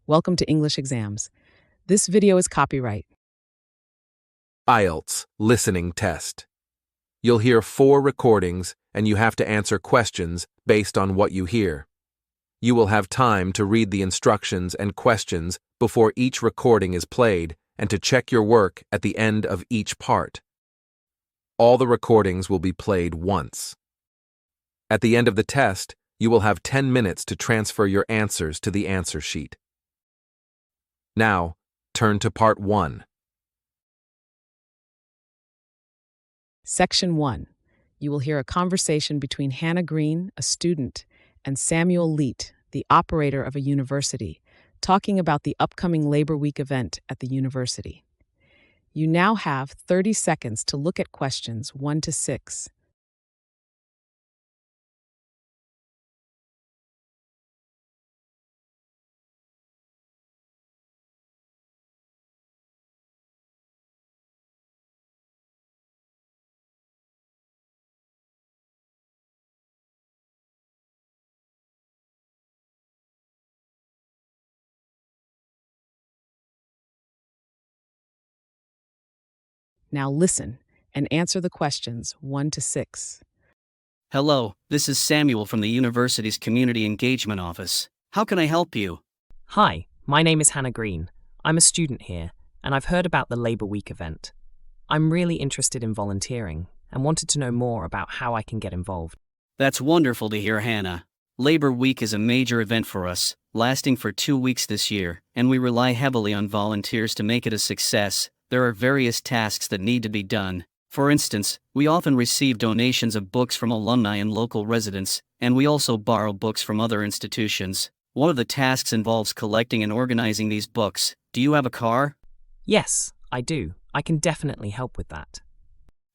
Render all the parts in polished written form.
Welcome to English Exams. This video is copyright. IELTS Listening Test. You'll hear 4 recordings and you have to answer questions based on what you hear. You will have time to read the instructions and questions before each recording is played and to check your work at the end of each part. All the recordings will be played once. At the end of the test, you will have 10 minutes to transfer your answers to the answer sheet. Now, turn to Part 1. Section 1. You will hear a conversation between Hannah Green, a student, and Samuel Leet, the operator of a university, talking about the upcoming Labor Week event at the university. You now have 30 seconds to look at questions 1 to 6. Now listen and answer the questions 1 to 6. Hello, this is Samuel from the university's Community Engagement Office. How can I help you? Hi, my name is Hannah Green. I'm a student here, and I've heard about the Labor Week event. I'm really interested in volunteering and wanted to know more about how I can get involved. That's wonderful to hear, Hannah. Labor Week is a major event for us, lasting for 2 weeks this year, and we rely heavily on volunteers to make it a success. There are various tasks that need to be done. For instance, we often receive donations of books from alumni and local residents, and we also borrow books from other institutions. One of the tasks involves collecting and organizing these books. Do you have a car? Yes, I do. I can definitely help with that.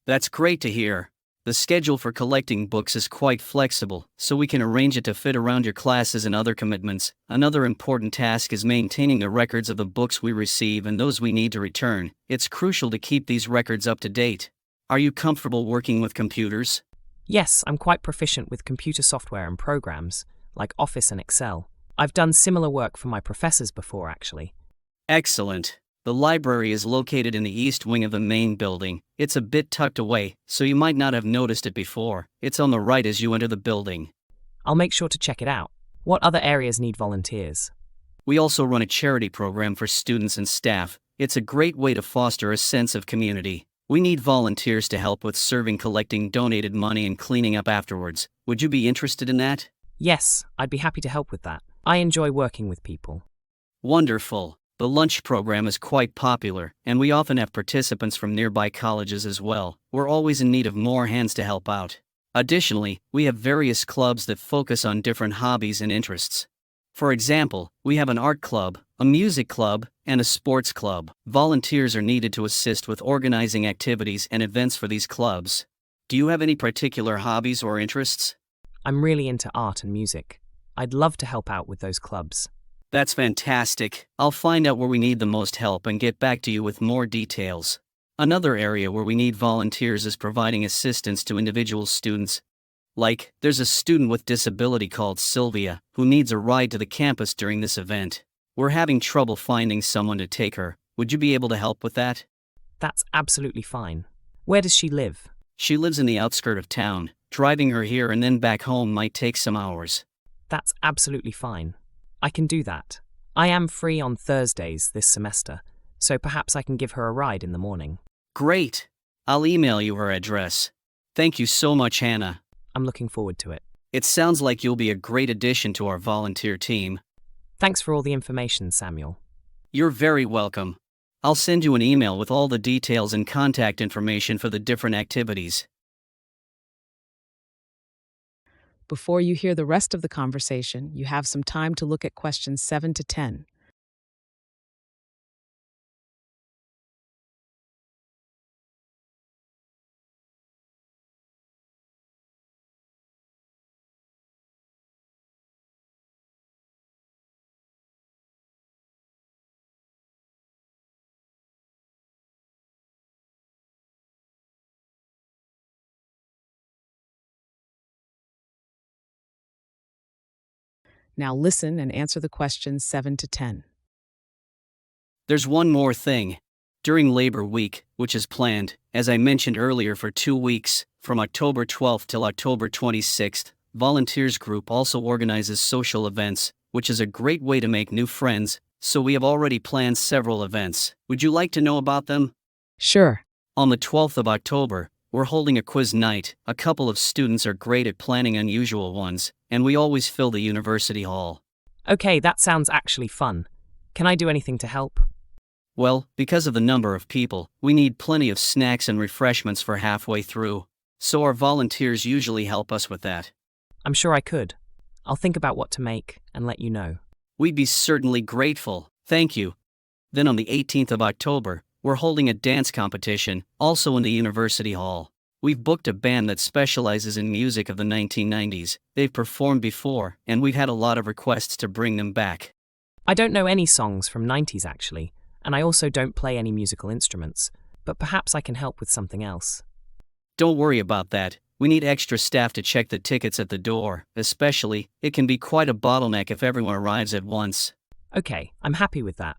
That's great to hear. The schedule for collecting books is quite flexible, so we can arrange it to fit around your classes and other commitments. Another important task is maintaining the records of the books we receive and those we need to return. It's crucial to keep these records up to date. Are you comfortable working with computers? Yes, I'm quite proficient with computer software and programs, like Office and Excel. I've done similar work for my professors before, actually. Excellent. The library is located in the east wing of the main building. It's a bit tucked away, so you might not have noticed it before. It's on the right as you enter the building. I'll make sure to check it out. What other areas need volunteers? We also run a charity program for students and staff. It's a great way to foster a sense of community. We need volunteers to help with serving, collecting donated money, and cleaning up afterwards. Would you be interested in that? Yes, I'd be happy to help with that. I enjoy working with people. Wonderful. The lunch program is quite popular, and we often have participants from nearby colleges as well. We're always in need of more hands to help out. Additionally, we have various clubs that focus on different hobbies and interests. For example, we have an art club, a music club, and a sports club. Volunteers are needed to assist with organizing activities and events for these clubs. Do you have any particular hobbies or interests? I'm really into art and music. I'd love to help out with those clubs. That's fantastic. I'll find out where we need the most help and get back to you with more details. Another area where we need volunteers is providing assistance to individual students. Like, there's a student with disability called Sylvia, who needs a ride to the campus during this event. We're having trouble finding someone to take her. Would you be able to help with that? That's absolutely fine. Where does she live? She lives in the outskirt of town. Driving her here and then back home might take some hours. That's absolutely fine. I can do that. I am free on Thursdays this semester, so perhaps I can give her a ride in the morning. Great. I'll email you her address. Thank you so much, Hannah. I'm looking forward to it. It sounds like you'll be a great addition to our volunteer team. Thanks for all the information, Samuel. You're very welcome. I'll send you an email with all the details and contact information for the different activities. Before you hear the rest of the conversation, you have some time to look at questions 7 to 10. Now listen and answer the questions 7 to 10. There's one more thing. During Labor Week, which is planned, as I mentioned earlier, for 2 weeks, from October 12th till October 26th, Volunteers Group also organizes social events, which is a great way to make new friends, so we have already planned several events. Would you like to know about them? Sure. On the 12th of October, we're holding a quiz night. A couple of students are great at planning unusual ones, and we always fill the university hall. Okay, that sounds actually fun. Can I do anything to help? Well, because of the number of people, we need plenty of snacks and refreshments for halfway through, so our volunteers usually help us with that. I'm sure I could. I'll think about what to make and let you know. We'd be certainly grateful, thank you. Then on the 18th of October, we're holding a dance competition, also in the University Hall. We've booked a band that specializes in music of the 1990s. They've performed before, and we've had a lot of requests to bring them back. I don't know any songs from 90s actually, and I also don't play any musical instruments, but perhaps I can help with something else. Don't worry about that. We need extra staff to check the tickets at the door, especially, it can be quite a bottleneck if everyone arrives at once. Okay, I'm happy with that.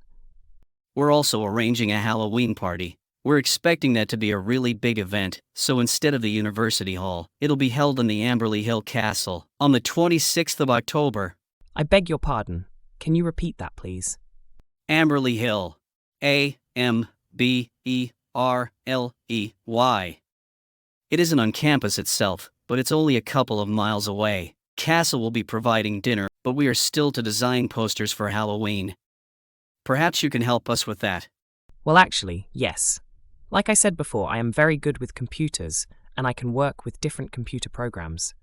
We're also arranging a Halloween party. We're expecting that to be a really big event, so instead of the University Hall, it'll be held in the Amberley Hill Castle, on the 26th of October. I beg your pardon. Can you repeat that, please? Amberley Hill. A-M-B-E-R-L-E-Y. It isn't on campus itself, but it's only a couple of miles away. Castle will be providing dinner, but we are still to design posters for Halloween. Perhaps you can help us with that. Well, actually, yes. Like I said before, I am very good with computers, and I can work with different computer programs.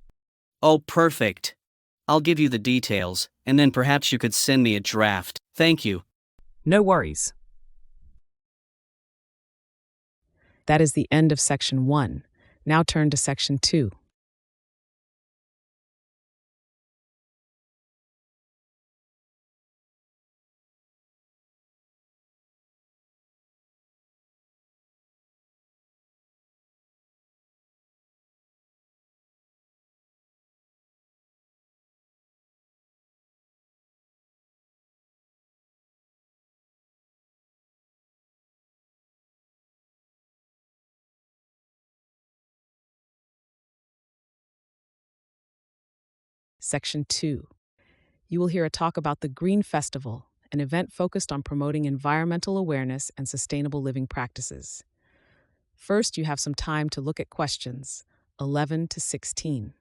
Oh, perfect. I'll give you the details, and then perhaps you could send me a draft. Thank you. No worries. That is the end of Section 1. Now turn to Section 2. Section 2. You will hear a talk about the Green Festival, an event focused on promoting environmental awareness and sustainable living practices. First, you have some time to look at questions 11 to 16.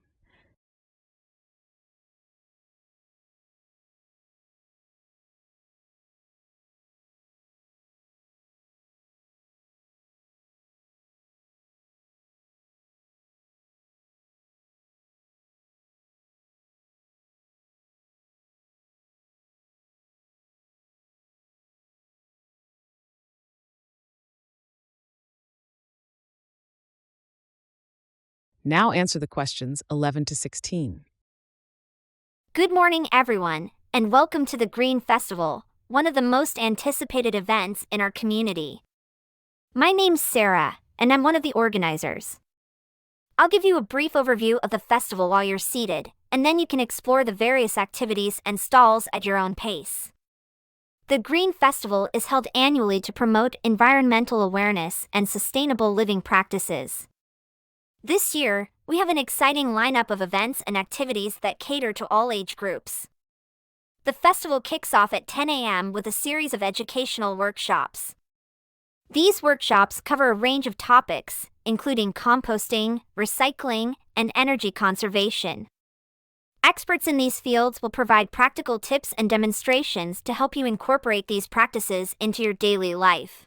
Now answer the questions 11 to 16. Good morning, everyone, and welcome to the Green Festival, one of the most anticipated events in our community. My name's Sarah, and I'm one of the organizers. I'll give you a brief overview of the festival while you're seated, and then you can explore the various activities and stalls at your own pace. The Green Festival is held annually to promote environmental awareness and sustainable living practices. This year, we have an exciting lineup of events and activities that cater to all age groups. The festival kicks off at 10 a.m. with a series of educational workshops. These workshops cover a range of topics, including composting, recycling, and energy conservation. Experts in these fields will provide practical tips and demonstrations to help you incorporate these practices into your daily life.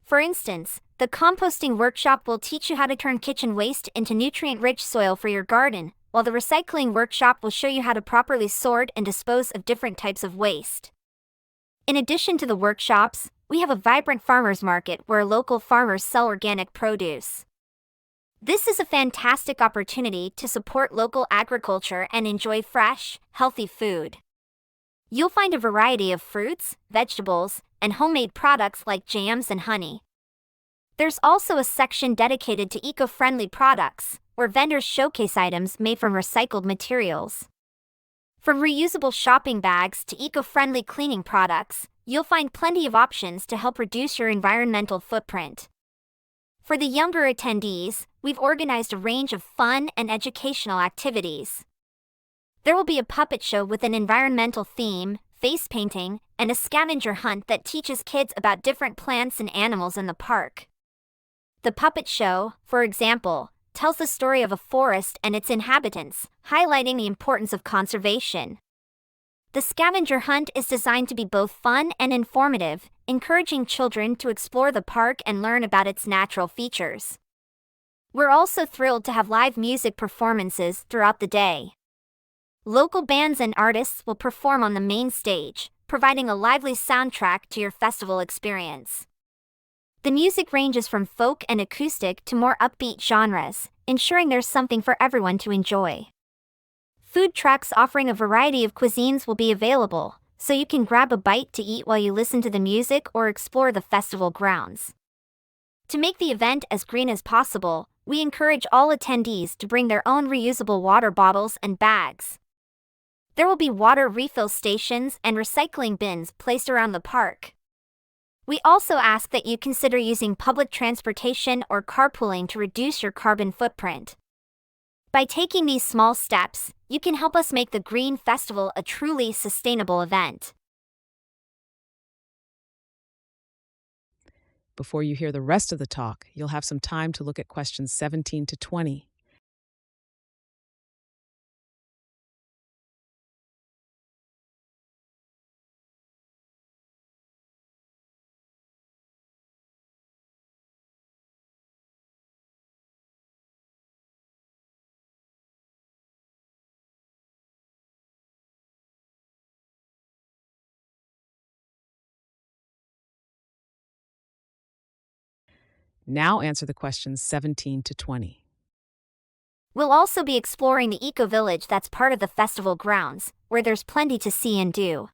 For instance, the composting workshop will teach you how to turn kitchen waste into nutrient-rich soil for your garden, while the recycling workshop will show you how to properly sort and dispose of different types of waste. In addition to the workshops, we have a vibrant farmers market where local farmers sell organic produce. This is a fantastic opportunity to support local agriculture and enjoy fresh, healthy food. You'll find a variety of fruits, vegetables, and homemade products like jams and honey. There's also a section dedicated to eco-friendly products, where vendors showcase items made from recycled materials. From reusable shopping bags to eco-friendly cleaning products, you'll find plenty of options to help reduce your environmental footprint. For the younger attendees, we've organized a range of fun and educational activities. There will be a puppet show with an environmental theme, face painting, and a scavenger hunt that teaches kids about different plants and animals in the park. The puppet show, for example, tells the story of a forest and its inhabitants, highlighting the importance of conservation. The scavenger hunt is designed to be both fun and informative, encouraging children to explore the park and learn about its natural features. We're also thrilled to have live music performances throughout the day. Local bands and artists will perform on the main stage, providing a lively soundtrack to your festival experience. The music ranges from folk and acoustic to more upbeat genres, ensuring there's something for everyone to enjoy. Food trucks offering a variety of cuisines will be available, so you can grab a bite to eat while you listen to the music or explore the festival grounds. To make the event as green as possible, we encourage all attendees to bring their own reusable water bottles and bags. There will be water refill stations and recycling bins placed around the park. We also ask that you consider using public transportation or carpooling to reduce your carbon footprint. By taking these small steps, you can help us make the Green Festival a truly sustainable event. Before you hear the rest of the talk, you'll have some time to look at questions 17 to 20. Now answer the questions 17 to 20. We'll also be exploring the eco-village that's part of the festival grounds, where there's plenty to see and do.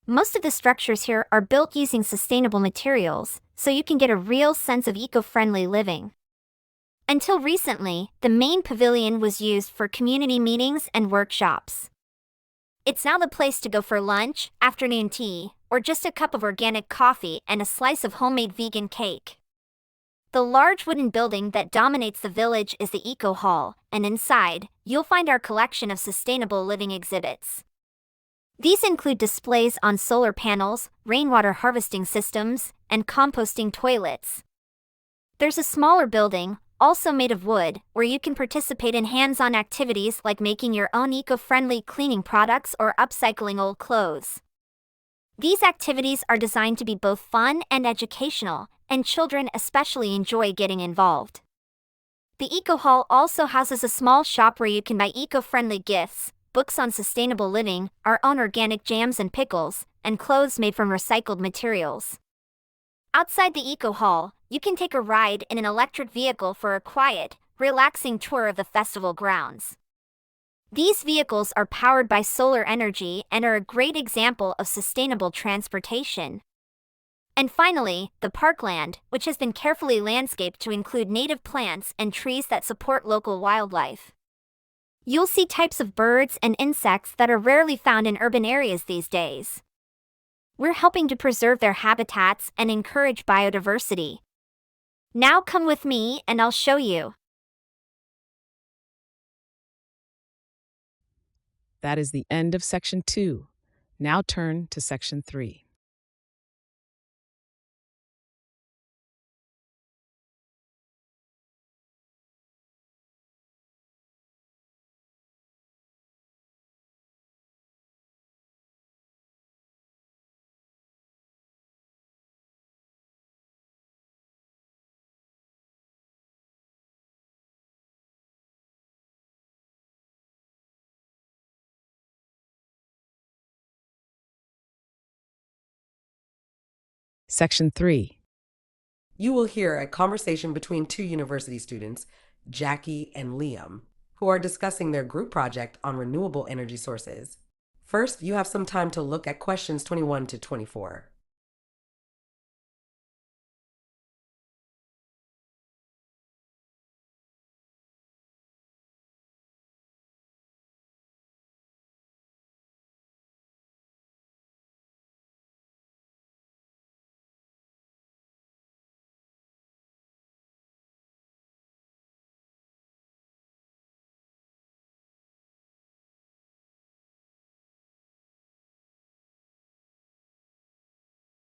Most of the structures here are built using sustainable materials, so you can get a real sense of eco-friendly living. Until recently, the main pavilion was used for community meetings and workshops. It's now the place to go for lunch, afternoon tea, or just a cup of organic coffee and a slice of homemade vegan cake. The large wooden building that dominates the village is the Eco Hall, and inside, you'll find our collection of sustainable living exhibits. These include displays on solar panels, rainwater harvesting systems, and composting toilets. There's a smaller building, also made of wood, where you can participate in hands-on activities like making your own eco-friendly cleaning products or upcycling old clothes. These activities are designed to be both fun and educational, and children especially enjoy getting involved. The Eco Hall also houses a small shop where you can buy eco-friendly gifts, books on sustainable living, our own organic jams and pickles, and clothes made from recycled materials. Outside the Eco Hall, you can take a ride in an electric vehicle for a quiet, relaxing tour of the festival grounds. These vehicles are powered by solar energy and are a great example of sustainable transportation. And finally, the parkland, which has been carefully landscaped to include native plants and trees that support local wildlife. You'll see types of birds and insects that are rarely found in urban areas these days. We're helping to preserve their habitats and encourage biodiversity. Now come with me and I'll show you. That is the end of Section 2. Now turn to Section 3. Section 3. You will hear a conversation between two university students, Jackie and Liam, who are discussing their group project on renewable energy sources. First, you have some time to look at questions 21 to 24.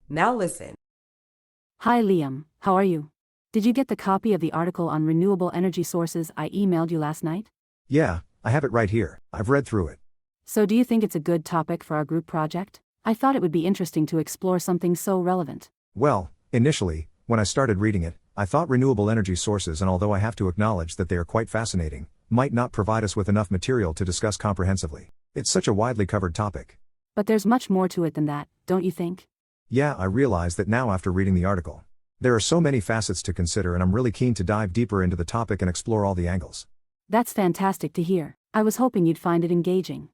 Now listen. Hi Liam, how are you? Did you get the copy of the article on renewable energy sources I emailed you last night? Yeah, I have it right here. I've read through it. So do you think it's a good topic for our group project? I thought it would be interesting to explore something so relevant. Well, initially, when I started reading it, I thought renewable energy sources, and although I have to acknowledge that they are quite fascinating, might not provide us with enough material to discuss comprehensively. It's such a widely covered topic. But there's much more to it than that, don't you think? Yeah, I realize that now after reading the article. There are so many facets to consider, and I'm really keen to dive deeper into the topic and explore all the angles. That's fantastic to hear. I was hoping you'd find it engaging.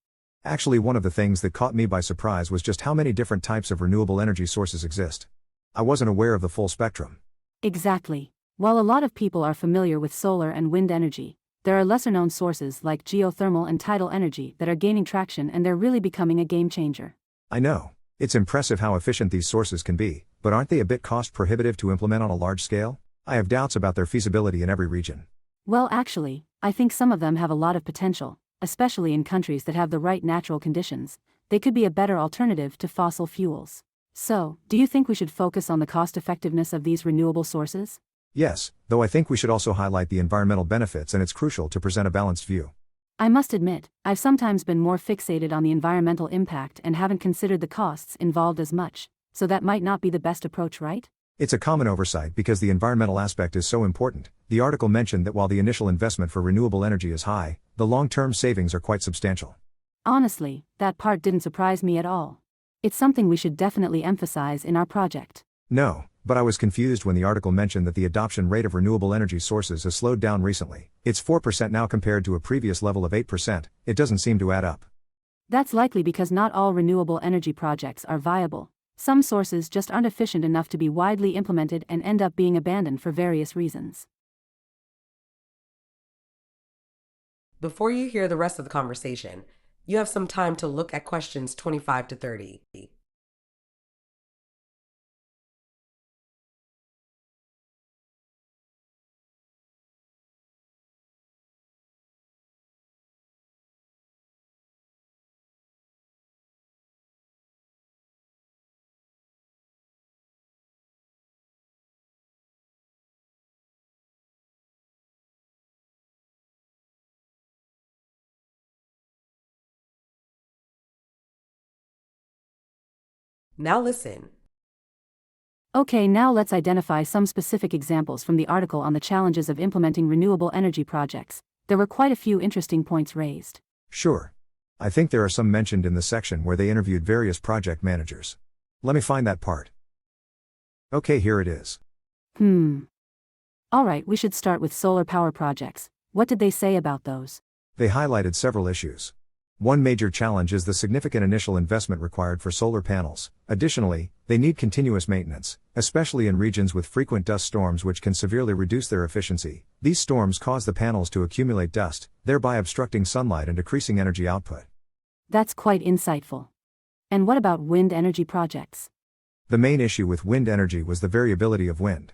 Actually, one of the things that caught me by surprise was just how many different types of renewable energy sources exist. I wasn't aware of the full spectrum. Exactly. While a lot of people are familiar with solar and wind energy, there are lesser-known sources like geothermal and tidal energy that are gaining traction, and they're really becoming a game changer. I know. It's impressive how efficient these sources can be, but aren't they a bit cost prohibitive to implement on a large scale? I have doubts about their feasibility in every region. Well, actually, I think some of them have a lot of potential, especially in countries that have the right natural conditions. They could be a better alternative to fossil fuels. So, do you think we should focus on the cost-effectiveness of these renewable sources? Yes, though I think we should also highlight the environmental benefits, and it's crucial to present a balanced view. I must admit, I've sometimes been more fixated on the environmental impact and haven't considered the costs involved as much, so that might not be the best approach, right? It's a common oversight because the environmental aspect is so important. The article mentioned that while the initial investment for renewable energy is high, the long-term savings are quite substantial. Honestly, that part didn't surprise me at all. It's something we should definitely emphasize in our project. No, but I was confused when the article mentioned that the adoption rate of renewable energy sources has slowed down recently. It's 4% now compared to a previous level of 8%. It doesn't seem to add up. That's likely because not all renewable energy projects are viable. Some sources just aren't efficient enough to be widely implemented and end up being abandoned for various reasons. Before you hear the rest of the conversation, you have some time to look at questions 25 to 30. Now listen. Okay, now let's identify some specific examples from the article on the challenges of implementing renewable energy projects. There were quite a few interesting points raised. Sure. I think there are some mentioned in the section where they interviewed various project managers. Let me find that part. Okay, here it is. Alright, we should start with solar power projects. What did they say about those? They highlighted several issues. One major challenge is the significant initial investment required for solar panels. Additionally, they need continuous maintenance, especially in regions with frequent dust storms, which can severely reduce their efficiency. These storms cause the panels to accumulate dust, thereby obstructing sunlight and decreasing energy output. That's quite insightful. And what about wind energy projects? The main issue with wind energy was the variability of wind.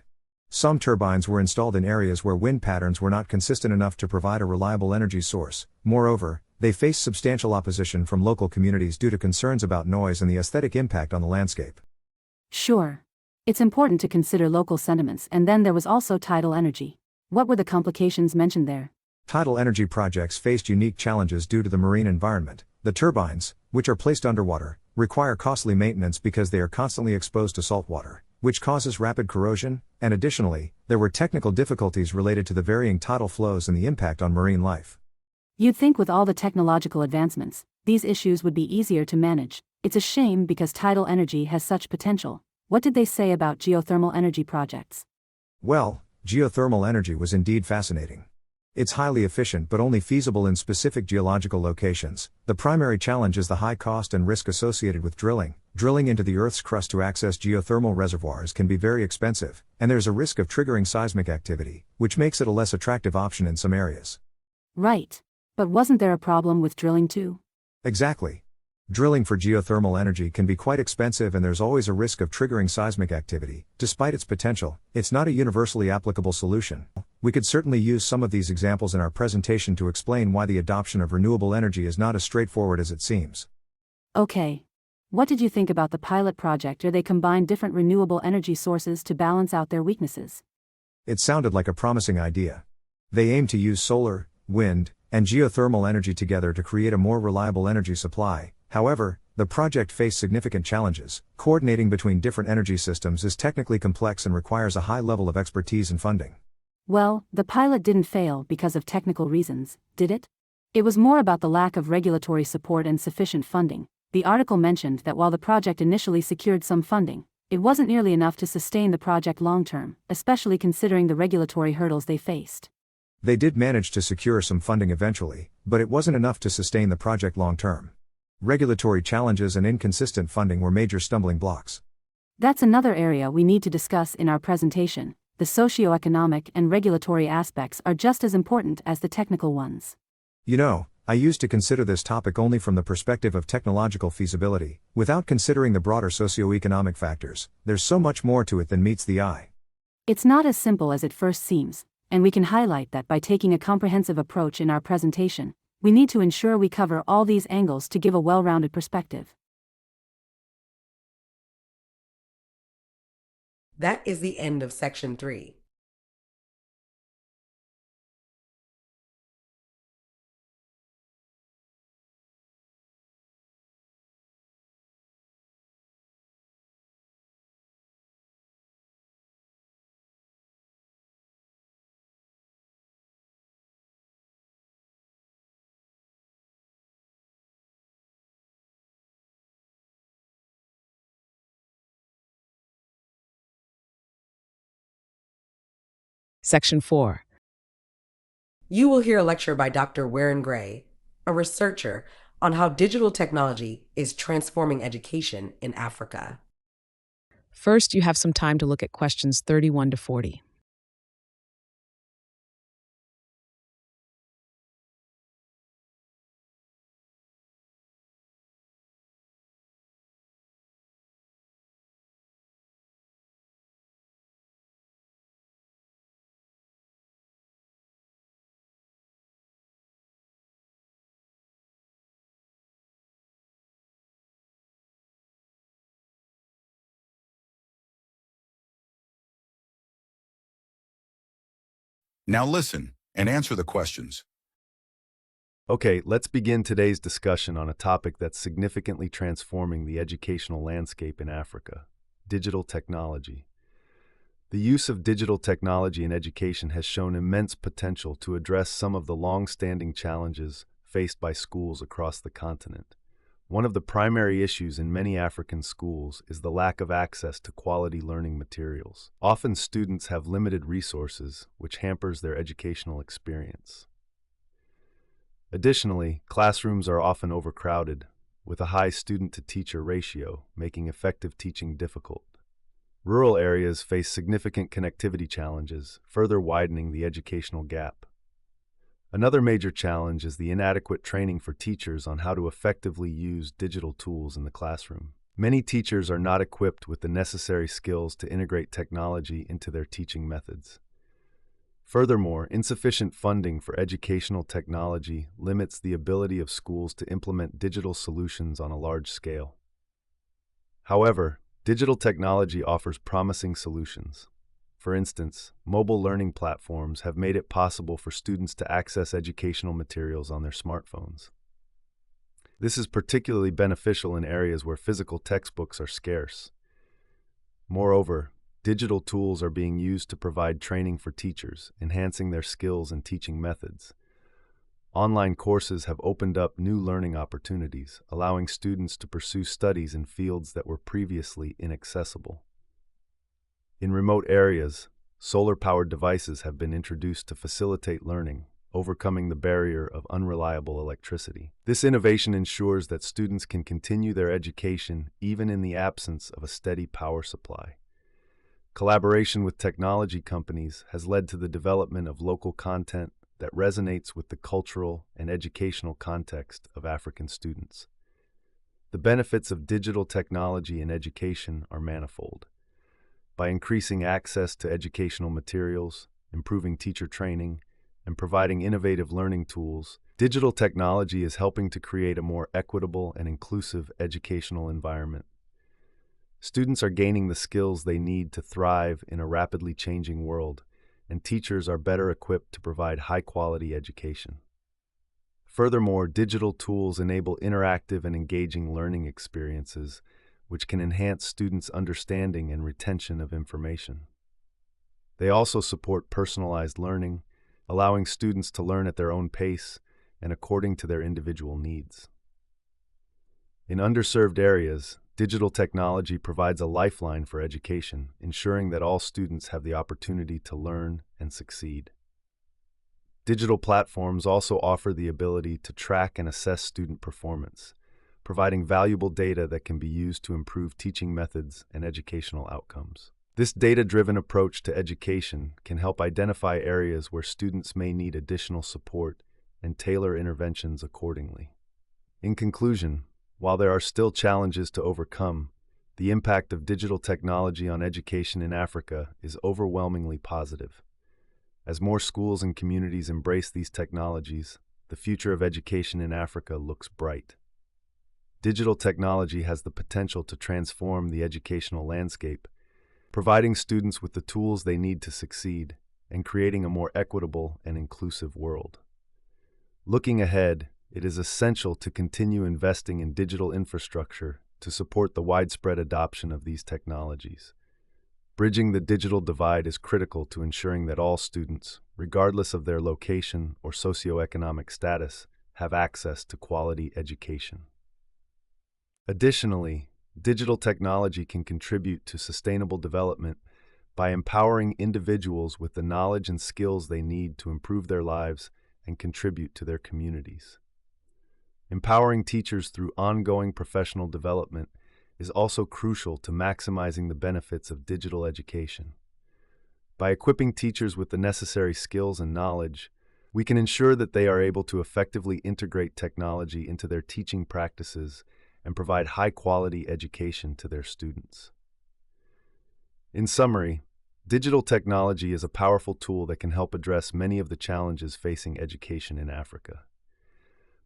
Some turbines were installed in areas where wind patterns were not consistent enough to provide a reliable energy source. Moreover, they faced substantial opposition from local communities due to concerns about noise and the aesthetic impact on the landscape. Sure. It's important to consider local sentiments, and then there was also tidal energy. What were the complications mentioned there? Tidal energy projects faced unique challenges due to the marine environment. The turbines, which are placed underwater, require costly maintenance because they are constantly exposed to salt water, which causes rapid corrosion, and additionally, there were technical difficulties related to the varying tidal flows and the impact on marine life. You'd think with all the technological advancements, these issues would be easier to manage. It's a shame because tidal energy has such potential. What did they say about geothermal energy projects? Well, geothermal energy was indeed fascinating. It's highly efficient but only feasible in specific geological locations. The primary challenge is the high cost and risk associated with drilling. Drilling into the Earth's crust to access geothermal reservoirs can be very expensive, and there's a risk of triggering seismic activity, which makes it a less attractive option in some areas. Right. But wasn't there a problem with drilling too? Exactly. Drilling for geothermal energy can be quite expensive, and there's always a risk of triggering seismic activity. Despite its potential, it's not a universally applicable solution. We could certainly use some of these examples in our presentation to explain why the adoption of renewable energy is not as straightforward as it seems. Okay. What did you think about the pilot project where they combined different renewable energy sources to balance out their weaknesses? It sounded like a promising idea. They aim to use solar, wind, and geothermal energy together to create a more reliable energy supply. However, the project faced significant challenges. Coordinating between different energy systems is technically complex and requires a high level of expertise and funding. Well, the pilot didn't fail because of technical reasons, did it? It was more about the lack of regulatory support and sufficient funding. The article mentioned that while the project initially secured some funding, it wasn't nearly enough to sustain the project long term, especially considering the regulatory hurdles they faced. They did manage to secure some funding eventually, but it wasn't enough to sustain the project long term. Regulatory challenges and inconsistent funding were major stumbling blocks. That's another area we need to discuss in our presentation. The socioeconomic and regulatory aspects are just as important as the technical ones. You know, I used to consider this topic only from the perspective of technological feasibility, without considering the broader socioeconomic factors. There's so much more to it than meets the eye. It's not as simple as it first seems, and we can highlight that by taking a comprehensive approach in our presentation. We need to ensure we cover all these angles to give a well-rounded perspective. That is the end of section 3. Section 4. You will hear a lecture by Dr. Warren Gray, a researcher on how digital technology is transforming education in Africa. First, you have some time to look at questions 31 to 40. Now listen and answer the questions. Okay, let's begin today's discussion on a topic that's significantly transforming the educational landscape in Africa: digital technology. The use of digital technology in education has shown immense potential to address some of the long-standing challenges faced by schools across the continent. One of the primary issues in many African schools is the lack of access to quality learning materials. Often students have limited resources, which hampers their educational experience. Additionally, classrooms are often overcrowded, with a high student-to-teacher ratio, making effective teaching difficult. Rural areas face significant connectivity challenges, further widening the educational gap. Another major challenge is the inadequate training for teachers on how to effectively use digital tools in the classroom. Many teachers are not equipped with the necessary skills to integrate technology into their teaching methods. Furthermore, insufficient funding for educational technology limits the ability of schools to implement digital solutions on a large scale. However, digital technology offers promising solutions. For instance, mobile learning platforms have made it possible for students to access educational materials on their smartphones. This is particularly beneficial in areas where physical textbooks are scarce. Moreover, digital tools are being used to provide training for teachers, enhancing their skills and teaching methods. Online courses have opened up new learning opportunities, allowing students to pursue studies in fields that were previously inaccessible. In remote areas, solar-powered devices have been introduced to facilitate learning, overcoming the barrier of unreliable electricity. This innovation ensures that students can continue their education even in the absence of a steady power supply. Collaboration with technology companies has led to the development of local content that resonates with the cultural and educational context of African students. The benefits of digital technology in education are manifold. By increasing access to educational materials, improving teacher training, and providing innovative learning tools, digital technology is helping to create a more equitable and inclusive educational environment. Students are gaining the skills they need to thrive in a rapidly changing world, and teachers are better equipped to provide high-quality education. Furthermore, digital tools enable interactive and engaging learning experiences, which can enhance students' understanding and retention of information. They also support personalized learning, allowing students to learn at their own pace and according to their individual needs. In underserved areas, digital technology provides a lifeline for education, ensuring that all students have the opportunity to learn and succeed. Digital platforms also offer the ability to track and assess student performance, providing valuable data that can be used to improve teaching methods and educational outcomes. This data-driven approach to education can help identify areas where students may need additional support and tailor interventions accordingly. In conclusion, while there are still challenges to overcome, the impact of digital technology on education in Africa is overwhelmingly positive. As more schools and communities embrace these technologies, the future of education in Africa looks bright. Digital technology has the potential to transform the educational landscape, providing students with the tools they need to succeed and creating a more equitable and inclusive world. Looking ahead, it is essential to continue investing in digital infrastructure to support the widespread adoption of these technologies. Bridging the digital divide is critical to ensuring that all students, regardless of their location or socioeconomic status, have access to quality education. Additionally, digital technology can contribute to sustainable development by empowering individuals with the knowledge and skills they need to improve their lives and contribute to their communities. Empowering teachers through ongoing professional development is also crucial to maximizing the benefits of digital education. By equipping teachers with the necessary skills and knowledge, we can ensure that they are able to effectively integrate technology into their teaching practices and provide high-quality education to their students. In summary, digital technology is a powerful tool that can help address many of the challenges facing education in Africa.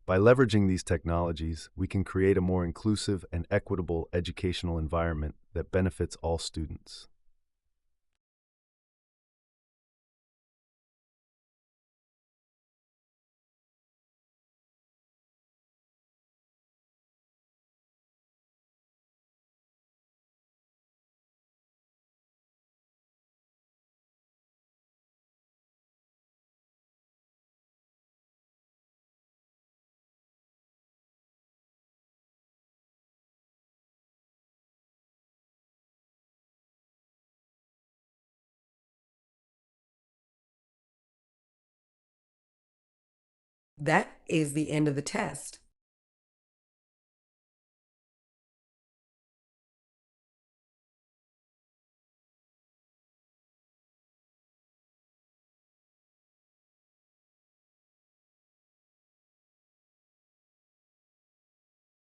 By leveraging these technologies, we can create a more inclusive and equitable educational environment that benefits all students. That is the end of the test.